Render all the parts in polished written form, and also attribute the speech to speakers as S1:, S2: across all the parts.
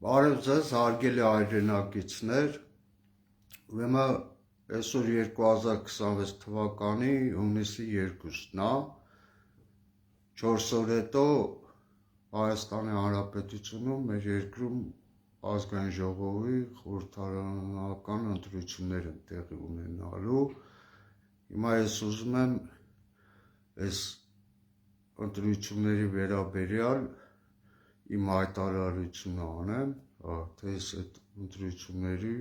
S1: Բարև ձեզ, հարգելի հայրենակիցներ, ուրեմն այսօր 2026 թվականի հունիսի 2-ն է, 4 օր հետո Հայաստանի Հանրապետությունում մեր երկրում ազգային ժողովի խորհրդարանական ընտրություններ են տեղի ունենալու։ Հիմա ես ուզում եմ այս ընտրությունների վերաբերյալ իմ հայտարարությունը անեմ, թե այս այդ ընտրությունների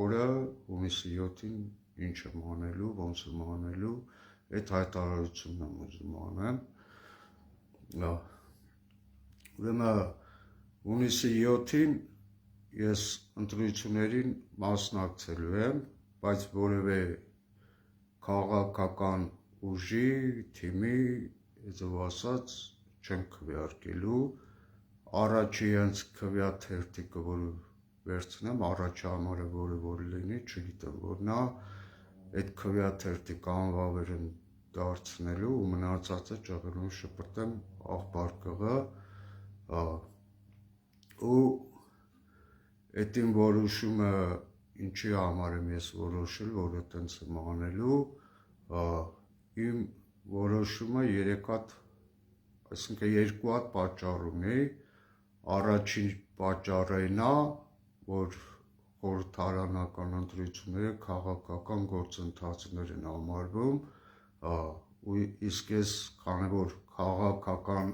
S1: օրը հունիսի 7-ին ինչ եմ անելու, ոնց եմ անելու, այդ հայտարարությունն եմ ուզում անեմ։ Ուրեմն հունիսի 7-ին ես ընտրություններին մասնակցելու եմ, բայց որևէ քաղաքական ուժի, թիմի, այսով ասած, չեմ քվեարկելու։ Առաջի հենց քվեաթերթիկը, որ վերցնեմ, առաջի համարը որ լինի, չգիտեմ, որ նա այդ քվեաթերթիկ անվավեր եմ դարձնելու ու մնացածը ճղելուն շպրտեմ աղբարկղը ու այդ իմ որոշումը ինչի համար եմ ես որոշել, որ այտենց եմ անելու, իմ որոշումը 3 հատ, այսինքն 2 հատ պատճառ ունի։ Առաջին պատճառը նա, որ խորհրդարանական ընտրությունները քաղաքական գործընթացներ են համարվում, ու իսկ ես քանի որ քաղաքական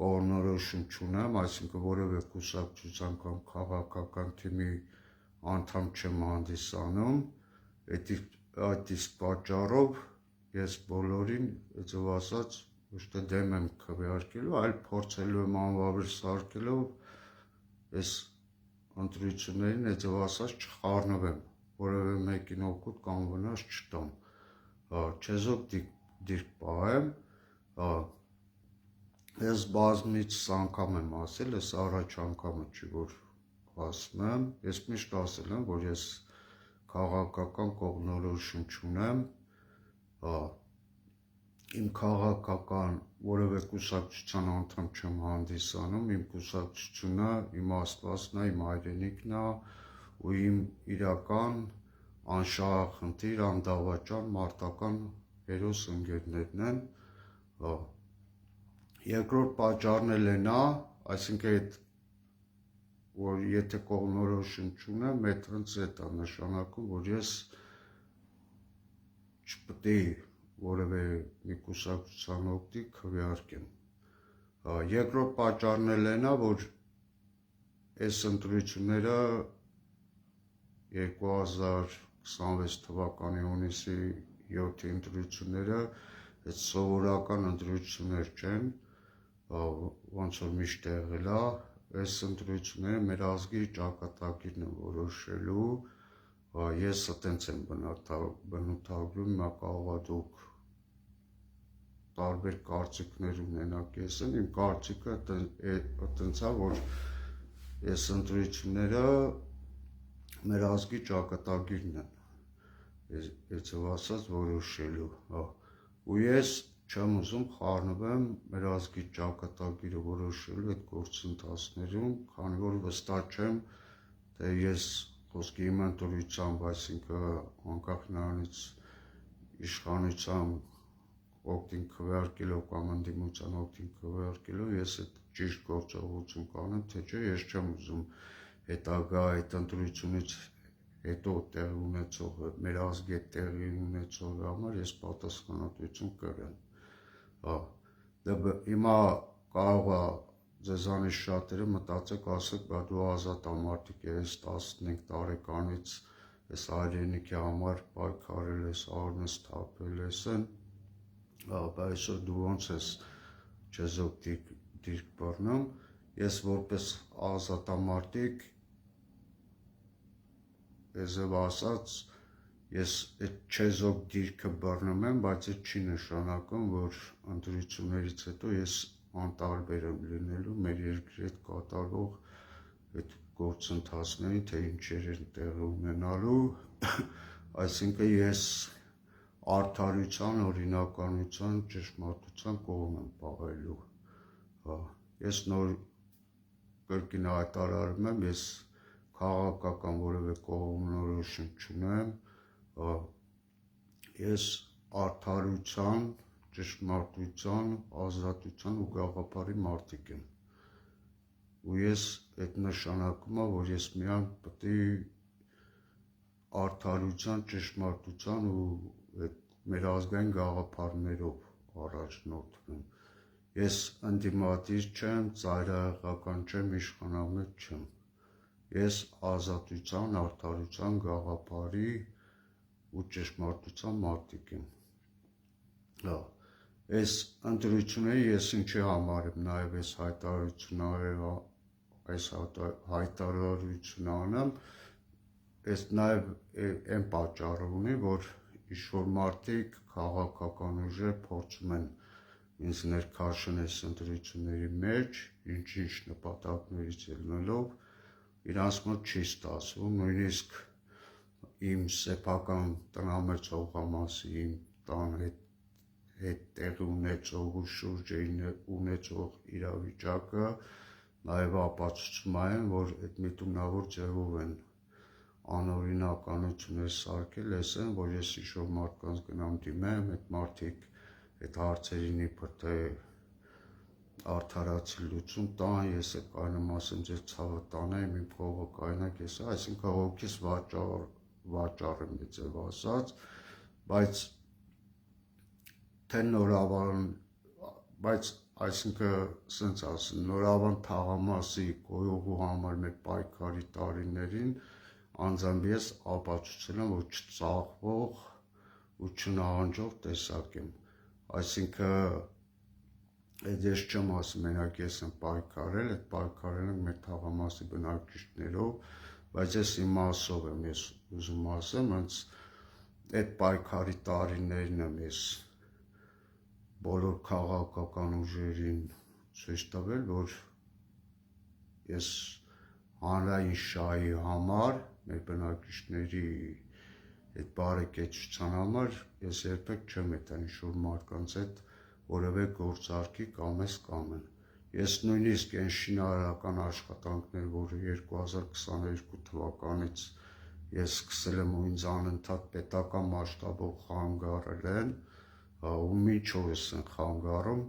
S1: կողմնորոշում չունեմ, այսինքն որևէ կուսակցության կամ քաղաքական թիմի անդամ չեմ հանդիսանում, այդ իսկ պատճառով ես բոլորին, այսով ասած, ոչ թե դեմ եմ քվեարկելու, այլ փորձելու եմ անվավեր սարքելով այս ընտրություններին, այսով ասած, չխառնվեմ, որևէ մեկին օգուտ կամ վնաս չտամ, չեզոք դիրք պահեմ, ես բազմիցս անգամ եմ ասել, ես առաջ անգամը չի, որ ասում եմ, ես միշտ ասել եմ, որ ես քաղաքական կողմնորոշում չունեմ, իմ քաղաքական որևէ կուսակցության անդամ չեմ հանդիսանում, իմ կուսակցությունը իմ Աստվածն է, իմ հայրենիքն է ու իմ իրական անշահախնդիր, անդավաճան, մարտական հերոս ընկերներն են։ Երկրորդ պատճառն էլ է նա, այսինքն այդ որ եթե կողմնորոշում չունեմ, այդտենց էդ է նշանակում, որ ես չպետք է որևէ մի կուսակցության օգտի քվեարկեմ։ Երկրորդ պատճառն էլ նա, որ այս ընտրությունները 2026 թվականի հունիսի 7-ի ընտրությունները այդ սովորական ընտրություններ չեն, ոնց որ միշտ եղել է, այս ընտրությունները մեր ազգի ճակատագիրն են որոշելու, ես այտենց եմ բնութագրում, հիմա կարող է դուք տարբեր կարծիքներ ունենաք եսեն, իմ կարծիքը այտենց է, որ այս ընտրությունները մեր ազգի ճակատագիրն են, այսով ասած որոշելու, ու ես չեմ ուզում խառնվեմ մեր ազգի ճակատագիրը որոշելու այդ գործընթացներում, քանի որ վստահ չեմ, թե ես խոսքի իմ ընտրությամբ, այսինքն անկախ նրանից իշխանության օգտին քվեարկելով կամ ընդդիմության օգտին քվեարկելով, ես այդ ճիշտ գործողություն կանեմ, թե չէ, ես չեմ ուզում հետագա այդ ընտրությունից հետո տեղի ունեցող, մեր ազգի հետ տեղի ունեցող համար ես պատասխանատվություն կրեմ։ Հիմա կարող է ձեզանից շատերը մտածեք, ասեք, բա դու ազատամարտիկ ես, 15 տարեկանից ես հայրենիքի համար պայքարել ես, արնես թափել ես, բայց այսօր դու ոնց ես չեզոք դիրք բռնում, ես որպես ազատամարտիկ, այսով ասած, ես այդ չեզոք դիրքը բռնում եմ, բայց այդ չի նշանակում, որ ընտրություններից հետո ես անտարբեր եմ լինելու մեր երկրի հետ կատարվող այդ գործընթացներին, թե ինչեր են տեղի ունենալու, այսինքն ես արդարության, օրինականության, ճշմարտության կողմ եմ պահելու, ես նոր կրկին հայտարարում եմ, ես քաղաքական որևէ կողմնորոշում չունեմ, ես արդարության, ճշմարտության, ազատության ու գաղափարի մարդիկ եմ։ Ու ես այդ նշանակում է, որ ես միայն պետք է արդարության, ճշմարտության ու այդ մեր ազգային գաղափարներով առաջնորդվում։ Ես ընդդիմադիր չեմ, ծայրահեղական չեմ, իշխանամետ չեմ։ Ես ազատության, արդարության, գաղափարի ու ճշմարտության մարդիկ եմ։ Այս ընտրությունները ես ինչի համար եմ նաև այս հայտարարությունը անեմ, այս նաև այն պատճառը ունի, որ ինչ-որ մարդիկ քաղաքական ուժեր փորձում են ինձ ներքաշեն այս ընտրությունների մեջ, ինչ-ինչ նպատակներից ելնելով իրանց մոտ չի ստացվում, նույնիսկ իմ սեփական տնամերձ հողամասի իմ տան հետ տեղի ունեցող ու շուրջը ունեցող իրավիճակը նաև ապացուցում այն, որ այդ միտումնավոր ձևով են անօրինականություններ սարքել, ասեն, որ ես ինչ-որ մարդկանց գնամ դիմեմ, այդ մարդիկ այդ հարցերին իբր թե արդարացի լուծում տան, ես այդ կայնում ասեմ, ձեր ցավը տանեմ, իմ փողը կայնակ ես, այսինքն հոգիս վաճառ եմ ձև ասած, բայց թե բայց այսինքն սենց ասեմ, Նորավան թաղամասի գոյողու համար մեր պայքարի տարիներին անձամբ ես ապացուցել եմ, որ չծաղվող ու չնահանջող տեսակ եմ, այսինքն այդ ես չեմ ասում, մենակ ես եմ պայքարել, այդ պայքարել եմ մեր թաղամասի բնակիչներով, բայց ես իմ մասով եմ, ես ուզում ասեմ, հենց այդ պայքարի տարիներն եմ ես բոլոր քաղաքական ուժերին ցույց տվել, որ ես հանրային շահի համար, մեր բնակիչների այդ բարեկեցության համար, ես երբեք չեմ հետա ինչ-որ մարդկանց հետ որևէ գործարքի կամ ես կամ են։ Ես նույնիսկ այն շինարարական աշխատանքներ, որը 2022 թվականից ես սկսել եմ ու ինձ անընդհատ պետական մասշտաբով խանգարել են, ու մինչ օրս են խանգարում,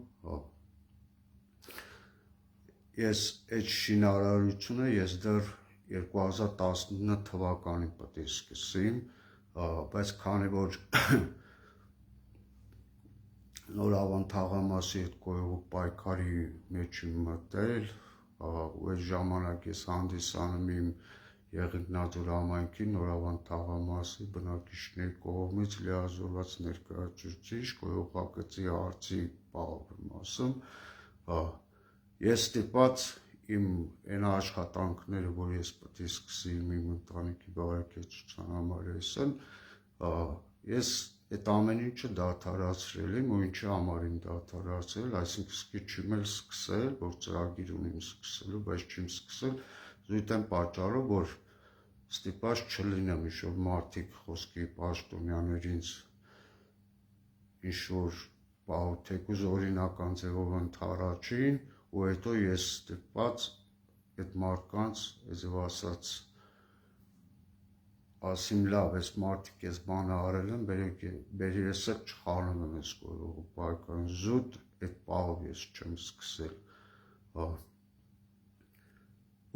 S1: ես այդ շինարարությունը ես դեռ 2019 թվականին պետք է սկսեմ, բայց քանի որ Նորավան թաղամասի հետ գոյող պայքարի մեջ եմ մտել, ու այդ ժամանակ ես հանդիսանում իմ Եղեգնաձոր համայնքի Նորավան թաղամասի բնակիչների կողմից լիազորված ներկայացուցիչ գոյողակցի հարցի պահով եմ ասում, ես ստիպված իմ այն աշխատանքները, որ ես պետք է սկսեի իմ ընտանիքի բարեկեցության համար էսեն, ես այդ ամեն ինչը դադարացրել եմ ու ինչի համար եմ դադարացրել, այսինքն սկիչում եմ սկսել, որ ծրագիր ունեմ սկսելու, բայց չեմ սկսել, զույգ եմ պատճառով, որ ստիպված չլինեմ ինչ-որ մարդիկ խոսքի պաշտոնյաներ ինձ ինչ-որ պահու թեկուզ օրինական ձևով ընդառաջին ու հետո ես ստիպված այդ մարդկանց, այսով ասած, ասիմ լավ, ես մարդիկ ես բանը արել եմ, բերի ես էլ չխանում եմ ես գոյողու պայքարին, զուտ այդ պահով ես չեմ սկսել,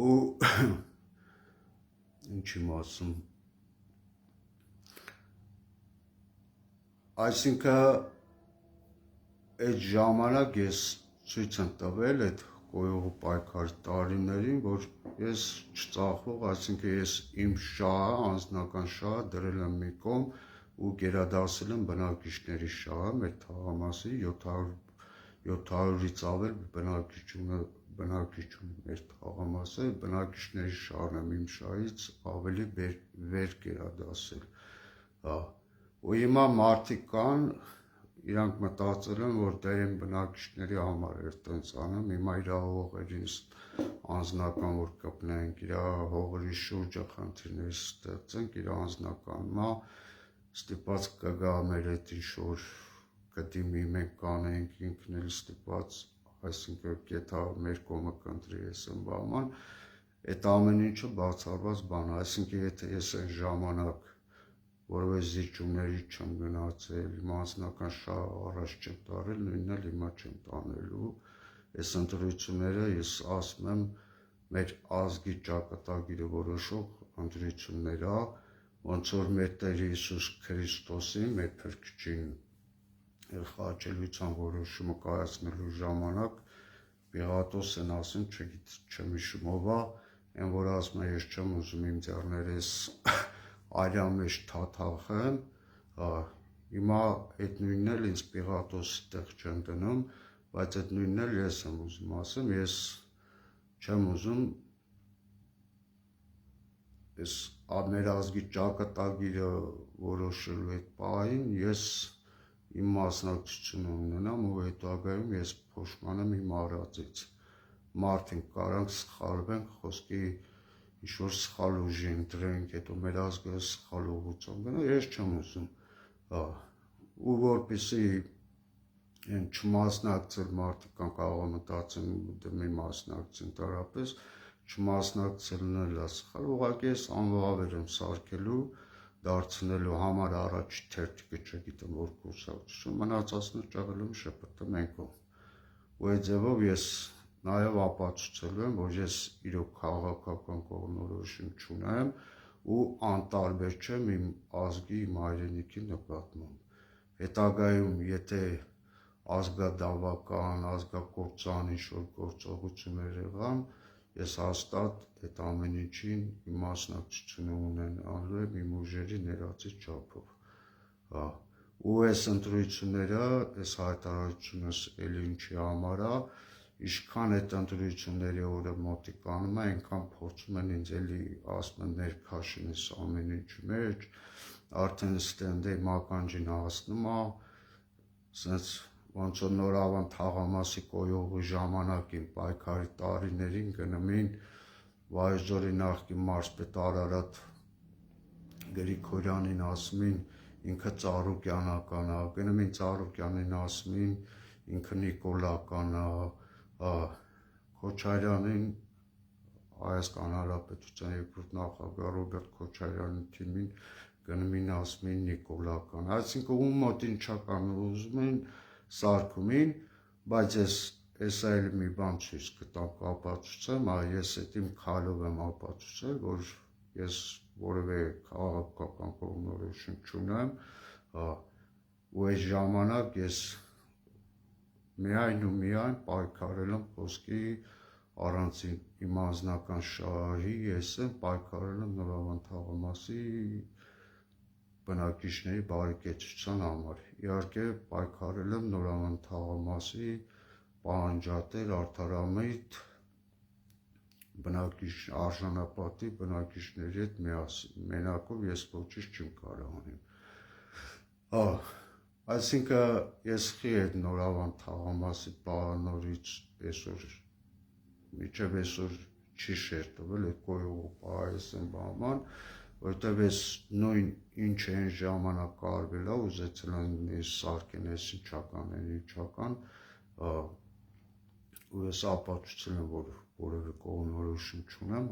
S1: ու ինչ եմ ասում, այսինքն այդ ժամանակ ես ցույց եմ տվել այդ գոյողու պայքարի տարիներին, որ ես չծաղվող, այսինքն ես իմ շահը, անձնական շահը դրել եմ մի կողմ ու գերադասել եմ բնակիչների շահը, մեր թաղամասի 700-ից ավել բնակիչ ունի մեր թաղամասը, բնակիչների շահն եմ իմ շահից ավելի վեր գերադասել, ու հիմա մարդիկ կան, իրանք մտածել են, որ դա իմ բնակիչների համար էր տենց անեմ, հիմա իր հողերին անձնական որ կպնենք, իր հողերի շուրջը խնդիրներ ստեղծենք, իր անձնական մա ստիպված կգա մեր հետ ինչ-որ կդիմի մենք կանենք, ինքն էլ ստիպված այսինքն կետա մեր կողմը կընտրի ես բաման, այդ ամեն ինչը բացառված բան է, այսինքն եթե ես այն ժամանակ որովհետև զիջումների չեմ գնացել, իմ անձնական շահ առաջ չեմ տարել, նույնն էլ հիմա չեմ տանելու, այս ընտրությունները ես ասում եմ մեր ազգի ճակատագիրը որոշող ընտրություններ է, ոնց որ մեր Տեր Հիսուս Քրիստոսին, մեր Փրկչին խաչելիության որոշումը կայացնելու ժամանակ Պիղատոսն ասում, չեմ հիշում ով է, այն որ ասում է ես չեմ ուզում իմ ձեռներս արյան մեջ թաթախեմ, հիմա այդ նույնն էլ ինձ Պիղատոսի տեղ չեմ դնում, բայց այդ նույնն էլ ես եմ ուզում ասեմ, ես չեմ ուզում ես մեր ազգի ճակատագիրը որոշելու այդ պահին ես իմ մասնակցությունը ունենամ ու հետագայում ես փոշմանեմ իմ արածից, մարդիկ կարանք սխալվենք, խոսքի ինչ-որ սխալ ուժի ընտրենք, հետո մեր ազգը սխալ ուղղությամբ գնա, ես չեմ ուզում, ու որպեսզի են չմասնակցել մարդիկ կան կարող մտածեն դե մի մասնակցին տարապես, չմասնակցելն էլ է սխալ, ուղղակի ես անվավեր եմ սարքելու, դարձնելու համար առաջ թերթիկը չգիտեմ որ կուրսակցություն, մնացածն էլ ճաղելում շպրտեմ ենքով, ու այդ ձևով ես նաև ապացուցելու եմ, որ ես իրոք քաղաքական կողմնորոշում չունեմ ու անտարբեր չեմ իմ ազգի, իմ հայրենիքի նկատմամբ, հետագայում եթե ազգադավական, ազգակործան ինչ-որ գործողություններ եղան, ես հաստատ այդ ամեն ինչին իմ մասնակցությունը ունենալու եմ իմ ուժերի ներածի չափով, ու այս ընտրությունները, այս հայտարարությունս էլի ինչի համար է, ինչքան այդ ընտրությունների օրը մոտիկանում է, այնքան փորձում են ինձ էլի ասում են ներքաշեն այս ամեն ինչի մեջ, արդեն ստենդեի մականջին հասնում է, սենց ոնց որ Նորավան թաղամասի կոյողի ժամանակին պայքարի տարիներին գնումին Վայոց-Ձորի նախկին մարզպետ Արարատ Գրիգորյանին ասումին ինքը Ծառուկյանական է, գնումին Ծառուկյանին ասումին ինքը Նիկոլական է, Քոչարյանին Հայաստան Հանրապետության երկրորդ նախագահ Ռոբերտ Քոչարյանի թիմին գնումին ասումին Նիկոլական, այսինքն ում մոտ ինչա կան ուզում են սարքումին, բայց ես այլ մի բան ցույց կտամ կապացուցեմ, ես այդ իմ քայլով եմ ապացուցել, որ ես որևէ քաղաքական կողմնորոշում չունեմ, ու այս ժամանակ ես միայն ու միայն պայքարել եմ խոսքի առանց իմ անձնական շահի, ես եմ պայքարել եմ Նորավան թաղամասի բնակիչների բարեկեցության համար, իհարկե պայքարել եմ Նորավան թաղամասի պահանջատեր արդարամիտ արժանապատիվ բնակիչների հետ միասին, մենակով ես ոչինչ չեմ կարող անեմ, այսինքն ես խի այդ Նորավան թաղամասի պահանորից այսօր, մինչև այսօր չի շերտվել այդ կոյողը պահեսեն բաման, որտև ես նույն ինչ այն ժամանակ կարվել է, ուզեցել են ես սարքեն ես ինչական, ու ես ապացուցել եմ, որ որևէ կողմնորոշում չունեմ,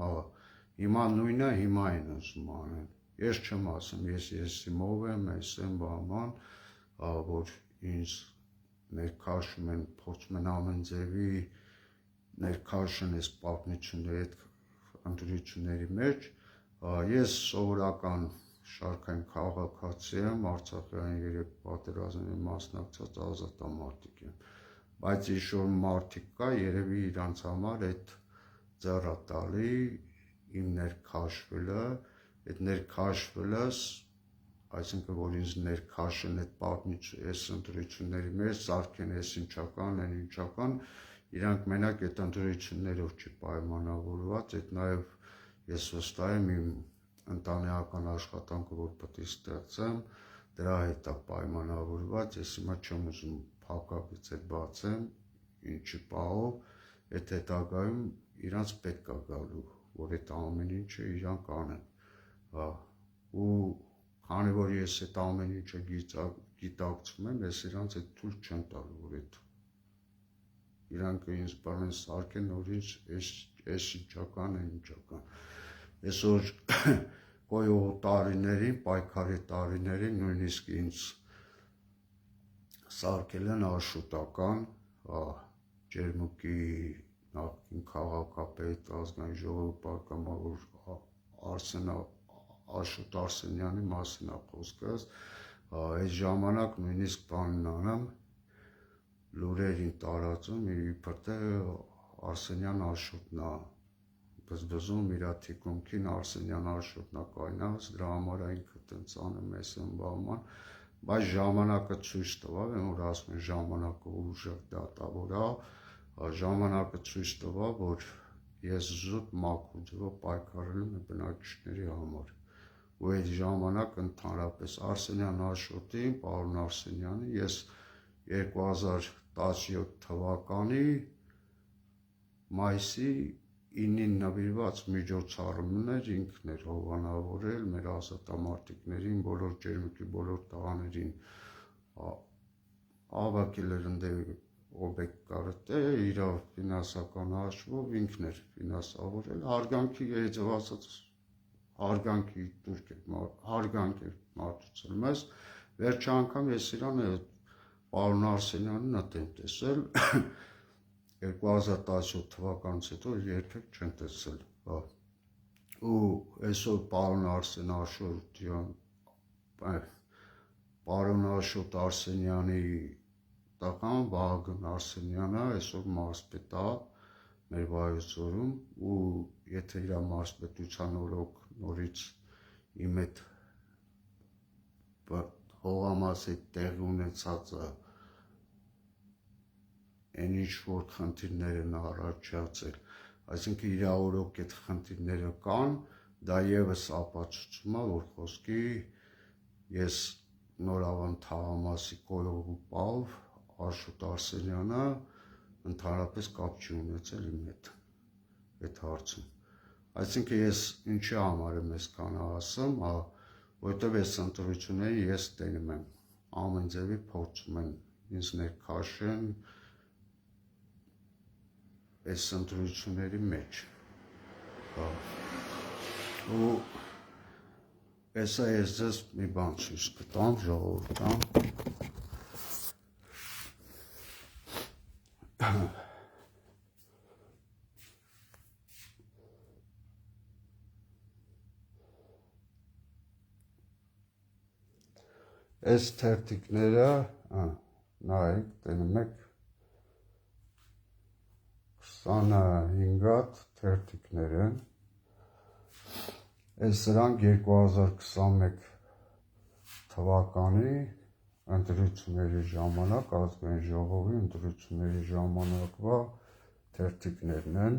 S1: հիմա նույնը հիմա են ուզում անեն, ես չեմ ասում, ես իմով եմ, ես եմ բաման, որ ինձ ներքաշում են, փորձում են ամեն ձևի ներքաշեն ես պատմությունների հետ ընտրությունների մեջ, ես սովորական շարքային քաղաքացի եմ, Արցախյան 3 պատերազմի մասնակցած ազատամարտիկ եմ, բայց ինչ-որ մարդիկ կա, երևի իրանց համար այդ ձեռատալի իմ ներքաշվելը, այդ ներքաշվելս, այսինքն որ ինձ ներքաշեն այդ պատմություն, այս ընտրությունների մեջ, սարքեն ես ինչական, իրանք մենակ այդ ընտրություններով չի պայմանավորված, այդ նաև ես վստահ եմ իմ ընտանեկան աշխատանքը, որ պետք է ստեղծեմ, դրա հետ է պայմանավորված, ես հիմա չեմ ուզում փակագից էլ բացեմ, ինչի պահով, այդ հետագայում իրանց պետք է գալու, որ այդ ամեն ինչը իրանք անեն, ու քանի որ ես այդ ամեն ինչը գիտակցում եմ, ես իրանց այդ թույլ չեմ տալու, որ այդ իրանք ինձ բանեն սարքեն, նորից այս ինչական է ինչական։ Այսօր կոյող տարիներին, պայքարի տարիներին նույնիսկ ինձ սարքել են աշոտական, Ջերմուկի նախկին քաղաքապետ ազգային ժողովի պատգամավոր Աշոտ Արսենյանի մասին է խոսքս, այդ ժամանակ նույնիսկ տաննանամ լուրերին տարածում, իբր թե Արսենյան Աշոտն է բզբզում իր թիկունքին Արսենյան Աշոտն է կայնած, դրա համար ինքը տենց անում էս ըմբալման, բայց ժամանակը ցույց տվավ, որ ասում են ժամանակը ուժեղ դատավոր է, ժամանակը ցույց տվավ, որ ես զուտ մաքուր ձևով պայքարել եմ բնակիչների համար, ու այդ ժամանակ ընդհանրապես Արսենյան Աշոտին, պարոն Արսենյանի, ես 2017 թվականի մայիսի 9-ին նվիրված միջոցառումներ ինքն էր հովանավորել մեր ազատամարտիկներին, բոլոր Ջերմուկի բոլոր տղաներին հավաքել էր ընդեղ օբյեկտ կարտե, իր ֆինանսական հաշվով ինքն էր ֆինանսավորել, հարգանքի եզրված հարգանքի տուրք էր, հարգանք էր մատուցել մեզ, վերջի անգամ ես իրան պարոն Արսենյանին ատեմ տեսել 2017 թվականից հետո երբեք չեն տեսել, ու այսօր պարոն Աշոտ Արսենյանի տղան Վահագն Արսենյանը այսօր մարզպետ է մեր Վայոց ձորում, ու եթե իր մարզպետության օրոք նորից իմ այդ հողամասի տեղի ունեցածը այն ինչ որ խնդիրներ են առաջացել, այսինքն իր օրոք այդ խնդիրները կան, դա ևս ապացուցում է, որ խոսքի ես Նորավան թաղամասի կոյողու պահով Աշոտ Արսենյանը ընդհանրապես կապ չի ունեցել իմ հետ այդ հարցում, այսինքն ես ինչի համար եմ այսքան ասում, որովհետև այս ընտրությունները ես տենում եմ, ամեն ձևի փորձում են ինձ ներքաշեն այս ընտրությունների մեջ, ու Էսա ես ձեզ մի բան ցույց կտամ, ժողովուրդ, այս թերթիկները, նայեք, տենում եք 25 հատ թերթիկներ են, այս սրանք 2021 թվականի ընտրությունների ժամանակ, ազգային ժողովի ընտրությունների ժամանակվա թերթիկներն են,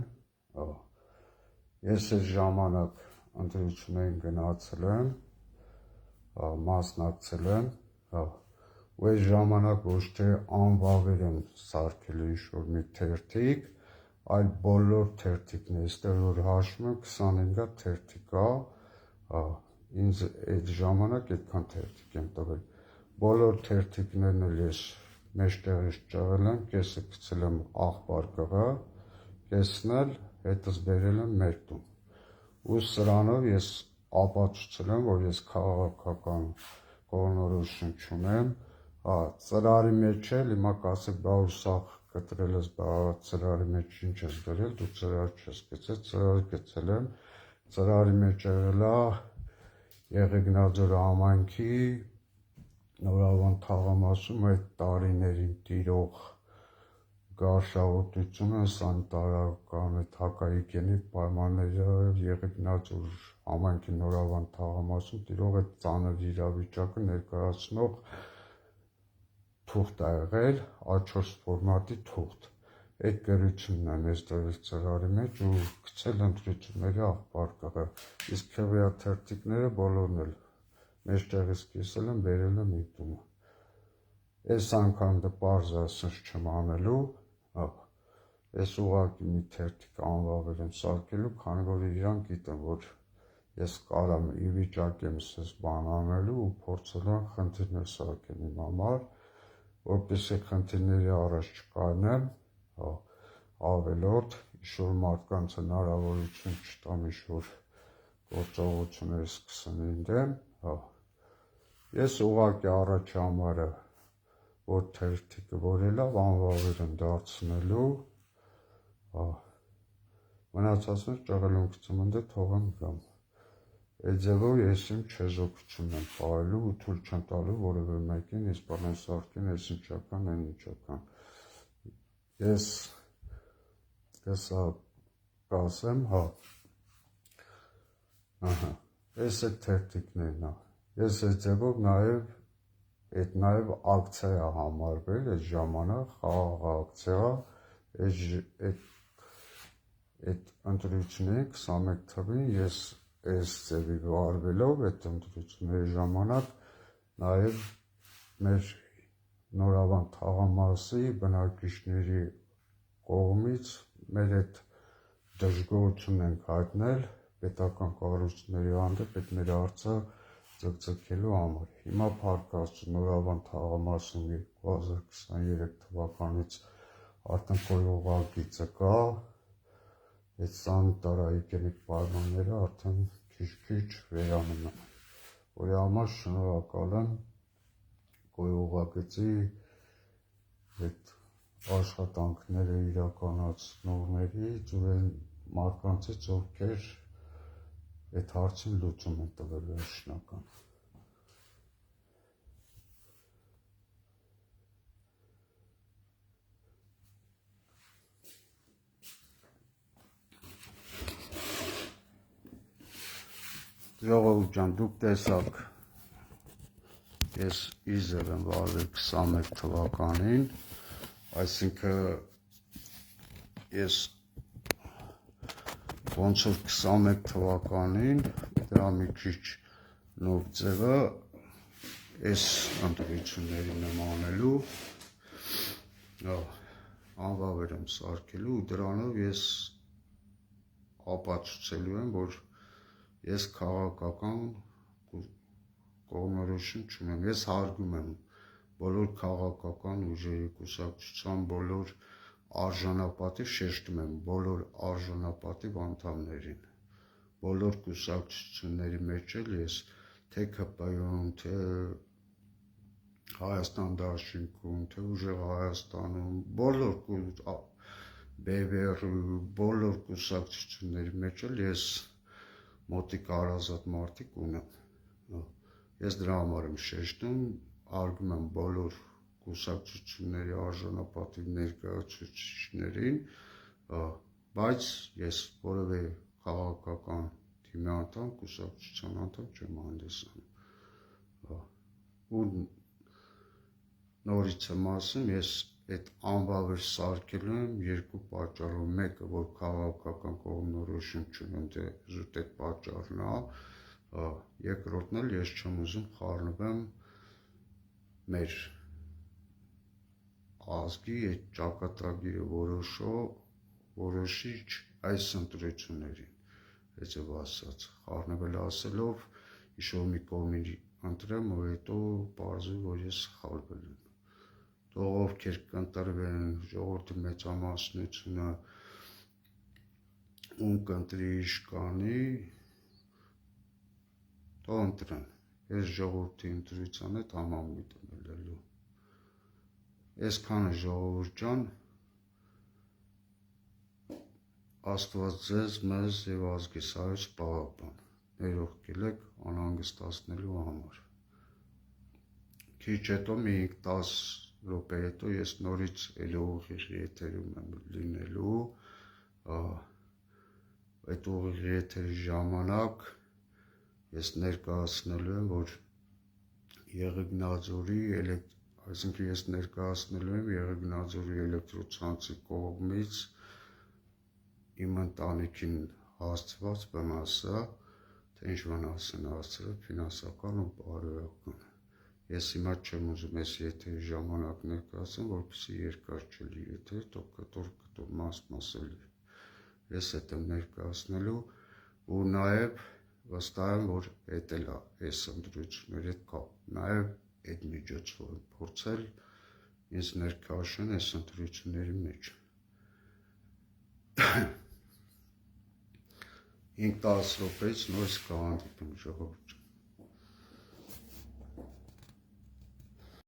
S1: ես այս ժամանակ ընտրություններին գնացել եմ, մասնակցել եմ, ու այս ժամանակ ոչ թե անվավեր եմ սարքել ինչ-որ մի թերթիկ, այլ բոլոր թերթիկներ, այստեղ որ հաշվում եմ 25 հատ թերթիկ է, ինձ այդ ժամանակ այդքան թերթիկ եմ տվել, բոլոր թերթիկներն էլ ես մեջտեղից ճղել եմ, կեսը գցել եմ աղբար կղը, կեսն էլ հետս բերել եմ մեր տուն, ու սրանով ես ապացուցել եմ, որ ես քաղաքական կողմնորոշություն չունեմ, ծրարի մեջ էլ, հիմա կասեք, բա ու սաղ կտրել ես, բա ծրարի մեջ ինչ ես գրել, դու ծրար չես գցել, ծրար գցել եմ, ծրարի մեջ եղել է Եղեգնաձոր համայնքի Նորավան թաղամասում այդ տարիներին տիրող գարշահոտությունը, սանիտարական այդ հակահիգիենիկ պայմանները Եղեգնաձոր համայնքի Նորավան թաղամասում տիրող այդ ծանր իրավիճակը ներկայացնող թուղթ է եղել, A4 ֆորմատի թուղթ, այդ գրությունն է մեզ դրել ծրարի մեջ ու գցել ընտրությունների աղբար կղը, իսկ քվեա թերթիկները բոլորն էլ մեջտեղից կիսել եմ, բերել եմ իմ տունը, այս անգամ դա պարզ է ասած չեմ անելու, ես ուղղակի մի թերթիկ անվավեր եմ սարքելու, քանի որ իրանք գիտեն, որ ես կարամ ի վիճակի եմ սես բան անելու ու փորձել եմ խնդիրներ սարքել իմ համար, որպեսզի խնդիրների առաջ չկայնեմ, ավելորդ, ինչ-որ մարդկանց հնարավորություն չտամ ինչ-որ գործողություններ սկսեն իմ դեմ, ես ուղղակի առաջ համարը, որ թերթիկը որ ելավ, անվավեր եմ դարձնելու, մնացածներ ճղելունք ծմնդը թողեմ գամ, այդ ձևով ես իմ չեզոքությունն եմ պահելու ու թույլ չեմ տալու որևէ մեկին իսպանեն սարքին ես ինչական, այն ինչական, ես կասեմ, ես այդ թերթիկներն ես այդ ձևով նաև ակցիա է համարվել այդ ժամանակ, խաղաղ ակցիա, այդ ընտրությունների 21 թվին ես այս ձևի վարվելով այդ ընտրությունների ժամանակ նաև մեր Նորավան թաղամասի բնակիչների կողմից մեր այդ դժգոհությունն ենք հայտնել պետական կառույցների հանդեպ այդ մեր հարցը ձգձգելու համար։ Հիմա փառք Աստծո Նորավան թաղամասում 2023 թվականից արդեն կոյուղագիծը կա, այդ սանիտարահիգիենիկ պայմանները արդեն քիչ-քիչ վերանում են, որի համար շնորհակալ եմ կոյուղագծի այդ աշխատանքները իրականացնողներից ու այն մարդկանցից, ովքեր այդ հարցին լուծում են տվել վերջնական։ Ժողովուրդ ջան, դուք տեսաք, ես իզև եմ վարվել 21 թվականին, այսինքն ես ոնց որ 21 թվականին դրա մի քիչ նոր ձևը այս ընտրություններին եմ անելու, անվավեր եմ սարքելու ու դրանով ես ապացուցելու եմ, որ ես քաղաքական կողմնորոշում չունեմ, ես հարգում եմ բոլոր քաղաքական ուժերի կուսակցության բոլոր արժանապատիվ, շեշտում եմ բոլոր արժանապատիվ անդամներին, բոլոր կուսակցությունների մեջ էլ ես թե ՔՊ-ում, թե Հայաստան դաշինքում, թե Ուժեղ Հայաստանում, բոլոր BBR-ի բոլոր կուսակցությունների մեջ էլ ես մոտիկ հարազատ մարդիկ ունեմ, ես դրա համար եմ շեշտում, հարգում եմ բոլոր կուսակցությունների արժանապատիվ ներկայացուցիչներին, բայց ես որևէ քաղաքական թիմի անդամ, կուսակցության անդամ չեմ հանդիսանում, ու նորից եմ ասում, ես այդ անվավեր սարքելու եմ երկու պատճառով, մեկը, որ քաղաքական կողմնորոշում չունեմ, դե զուտ այդ պատճառն է, երկրորդն էլ ես չեմ ուզում խառնվեմ մեր ազգի այդ ճակատագիրը որոշիչ այս ընտրություններին, այդպես ասած, խառնվել ասելով, ինչ-որ մի կողմին ընտրեմ, ու հետո պարզվի, որ ես սխալվել եմ։ Թող ովքեր կընտրվեն, ժողովրդի մեծամասնությունը ում կընտրի իշխանի, թող ընտրեն, ես ժողովրդի ընտրության հետ համամիտ եմ ելելու։ Այսքանը ժողովուրդ ջան, Աստված ձեզ, մեզ և ազգիս Հայոց պահապան, ներող կելեք անհանգստացնելու համար։ Քիչ հետո մի 10 րոպե հետո ես նորից էլի ուղիղ եթերում եմ լինելու, այդ ուղիղ եթերի ժամանակ ես ներկայացնելու եմ, որ Եղեգնաձորի այսինքն ես ներկայացնելու եմ Եղեգնաձորի էլեկտրոցանցի կողմից իմ ընտանիքին հասցված վնասը, թե ինչ վնաս են հասցրել ֆինանսական ու բարոյական։ Ես հիմա չեմ ուզում այս եթերի ժամանակ ներկայացնեմ, որպեսզի երկար չլի եթեր, թող կտոր մաս-մասելի։ Ես այդ եմ ներկայացնելու ու նաև վստահ եմ, որ էդ էլ է այս ընտրությունների հետ կապ, նաև այդ միջոցով եմ փորձել ինձ ներկայացնել այս ընտրությունների մեջ, 5-10 րոպեից նորից կհանդիպենք ժողովուրդ։